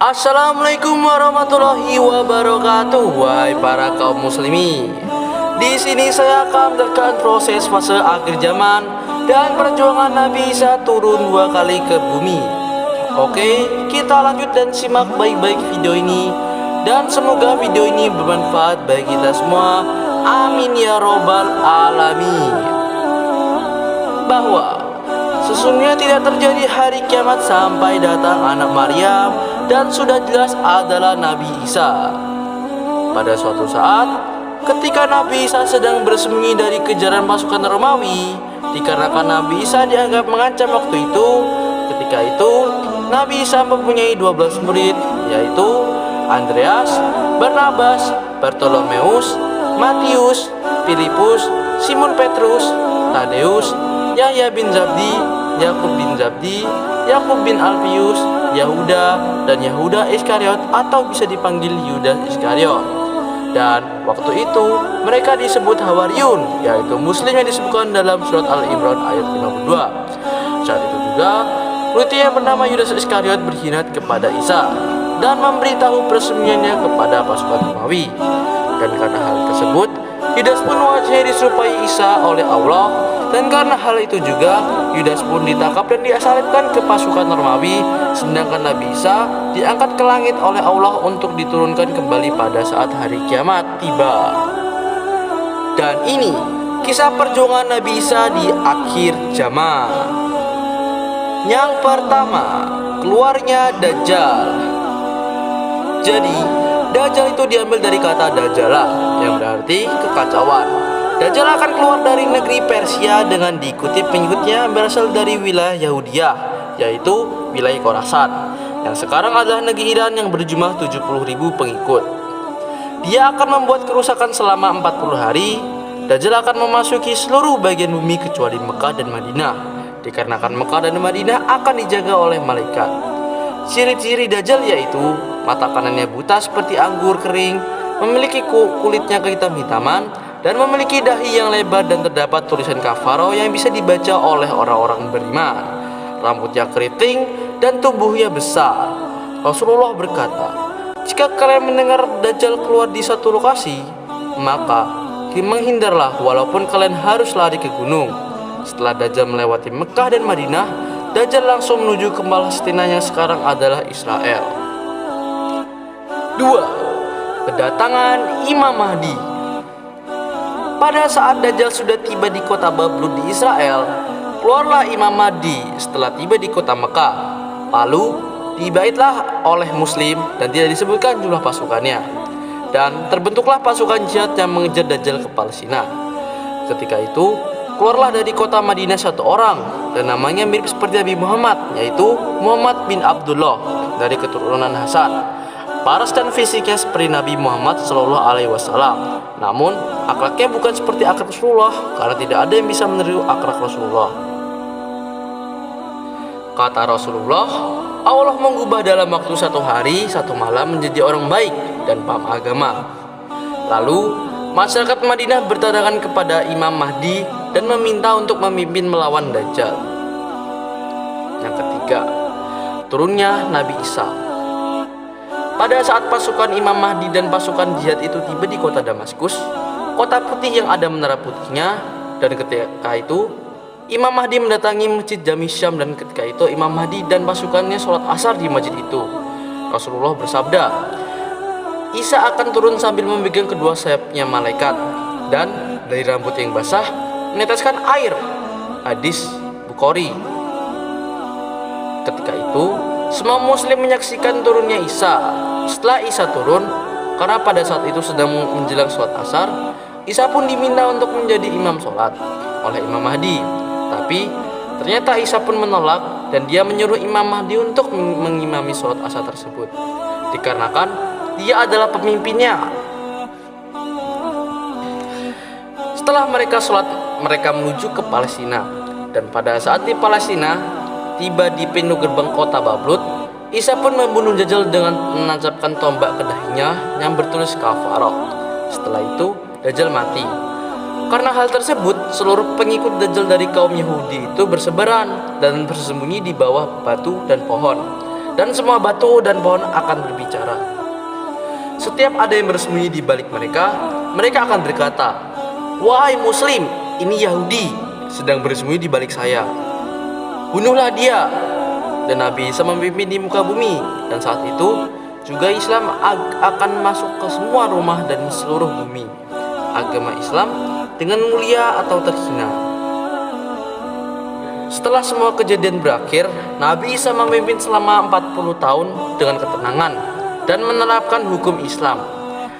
Assalamualaikum warahmatullahi wabarakatuh. Wahai para kaum muslimin, di sini saya akan menerangkan proses fase akhir zaman dan perjuangan Nabi Isa turun 2 kali ke bumi. Oke, kita lanjut dan simak baik-baik video ini, dan semoga video ini bermanfaat bagi kita semua. Amin ya robbal alamin. Bahwa sesungguhnya tidak terjadi hari kiamat sampai datang anak Maryam, dan sudah jelas adalah Nabi Isa. Pada suatu saat, ketika Nabi Isa sedang bersembunyi dari kejaran pasukan Romawi, dikarenakan Nabi Isa dianggap mengancam waktu itu, ketika itu Nabi Isa mempunyai 12 murid, yaitu Andreas, Barnabas, Bartolomeus, Matius, Filipus, Simon Petrus, Tadeus, Yahya bin Zabdi, Yakub bin Zabdi, Yakub bin Alfius, Yahuda, dan Yahuda Iskariot atau bisa dipanggil Yudas Iskariot. Dan waktu itu mereka disebut Hawariyun, yaitu muslim yang disebutkan dalam surat Al-Imran ayat 52. Saat itu juga murid yang bernama Yudas Iskariot berkhianat kepada Isa dan memberitahu persembunyiannya kepada pasukan Romawi. Dan karena hal tersebut, Yudas pun wajahnya diserupai Isa oleh Allah, dan karena hal itu juga Yudas pun ditangkap dan diasalibkan ke pasukan Romawi, sedangkan Nabi Isa diangkat ke langit oleh Allah untuk diturunkan kembali pada saat hari kiamat tiba. Dan ini kisah perjuangan Nabi Isa di akhir zaman. Yang pertama, keluarnya Dajjal. Jadi Dajjal itu diambil dari kata Dajalah, yang berarti kekacauan. Dajjal akan keluar dari negeri Persia dengan diikuti pengikutnya berasal dari wilayah Yahudiyah, yaitu wilayah Khorasan, yang sekarang adalah negeri Iran yang berjumlah 70.000 pengikut. Dia akan membuat kerusakan selama 40 hari. Dajjal akan memasuki seluruh bagian bumi kecuali Mekah dan Madinah, dikarenakan Mekah dan Madinah akan dijaga oleh malaikat. Ciri-ciri Dajjal yaitu mata kanannya buta seperti anggur kering, memiliki kulitnya kehitam-hitaman, dan memiliki dahi yang lebar dan terdapat tulisan kafaro yang bisa dibaca oleh orang-orang beriman. Rambutnya keriting dan tubuhnya besar. Rasulullah berkata, jika kalian mendengar Dajjal keluar di satu lokasi, maka menghindarlah walaupun kalian harus lari ke gunung. Setelah Dajjal melewati Mekah dan Madinah, Dajjal langsung menuju ke Palestina yang sekarang adalah Israel. 2. Kedatangan Imam Mahdi. Pada saat Dajjal sudah tiba di kota Babylon di Israel, keluarlah Imam Mahdi setelah tiba di kota Mekah. Lalu dibaitlah oleh Muslim dan tidak disebutkan jumlah pasukannya. Dan terbentuklah pasukan jihad yang mengejar Dajjal ke Palestina. Ketika itu, keluarlah dari kota Madinah satu orang, dan namanya mirip seperti Nabi Muhammad, yaitu Muhammad bin Abdullah dari keturunan Hasan. Paras dan fisiknya seperti Nabi Muhammad Shallallahu Alaihi Wasallam, namun akhlaknya bukan seperti akhlak Rasulullah, karena tidak ada yang bisa meniru akhlak Rasulullah. Kata Rasulullah, Allah mengubah dalam waktu 1 hari 1 malam menjadi orang baik dan paham agama. Lalu masyarakat Madinah bertadakan kepada Imam Mahdi dan meminta untuk memimpin melawan Dajjal. Yang ketiga, turunnya Nabi Isa. Pada saat pasukan Imam Mahdi dan pasukan jihad itu tiba di kota Damaskus, kota putih yang ada menara putihnya, dan ketika itu Imam Mahdi mendatangi masjid Jami Syam, dan ketika itu Imam Mahdi dan pasukannya sholat asar di masjid itu. Rasulullah bersabda, Isa akan turun sambil memegang kedua sayapnya malaikat, dan dari rambut yang basah meneteskan air. Hadis Bukhari. Ketika itu semua muslim menyaksikan turunnya Isa. Setelah Isa turun, karena pada saat itu sedang menjelang sholat asar, Isa pun diminta untuk menjadi imam sholat oleh Imam Mahdi. Tapi ternyata Isa pun menolak, dan dia menyuruh Imam Mahdi untuk mengimami sholat asar tersebut, dikarenakan dia adalah pemimpinnya. Setelah mereka sholat, mereka menuju ke Palestina, dan pada saat di Palestina tiba di pintu gerbang kota Bablut, Isa pun membunuh Dajjal dengan menancapkan tombak ke dahinya yang bertulis kafarah. Setelah itu Dajjal mati. Karena hal tersebut, seluruh pengikut Dajjal dari kaum Yahudi itu bersebaran dan bersembunyi di bawah batu dan pohon. dan semua batu dan pohon akan berbicara. Setiap ada yang bersembunyi di balik mereka, mereka akan berkata, "Wahai Muslim, ini Yahudi sedang bersembunyi di balik saya. Bunuhlah dia." Dan Nabi Isa memimpin di muka bumi, dan saat itu juga Islam akan masuk ke semua rumah dan seluruh bumi. Agama Islam dengan mulia atau terhina. Setelah semua kejadian berakhir, Nabi Isa memimpin selama 40 tahun dengan ketenangan dan menerapkan hukum Islam.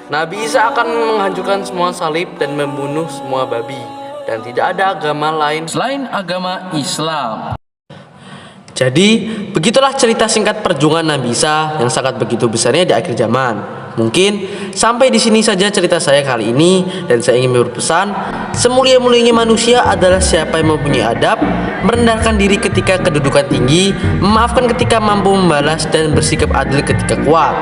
Nabi Isa akan menghancurkan semua salib dan membunuh semua babi, dan tidak ada agama lain selain agama Islam. Jadi, begitulah cerita singkat perjuangan Nabi Isa yang sangat begitu besarnya di akhir zaman. Mungkin sampai di sini saja cerita saya kali ini, dan saya ingin berpesan, semulia-mulianya manusia adalah siapa yang mempunyai adab, merendahkan diri ketika kedudukan tinggi, memaafkan ketika mampu membalas, dan bersikap adil ketika kuat.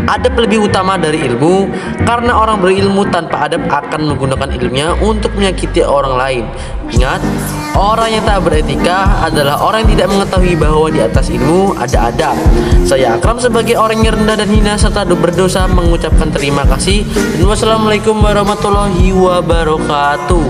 Adab lebih utama dari ilmu, karena orang berilmu tanpa adab akan menggunakan ilmunya untuk menyakiti orang lain. Ingat, orang yang tak beretika adalah orang yang tidak mengetahui bahwa di atas ilmu ada adab. Saya Akram sebagai orang yang rendah dan hina serta berdosa mengucapkan terima kasih, dan wassalamualaikum warahmatullahi wabarakatuh.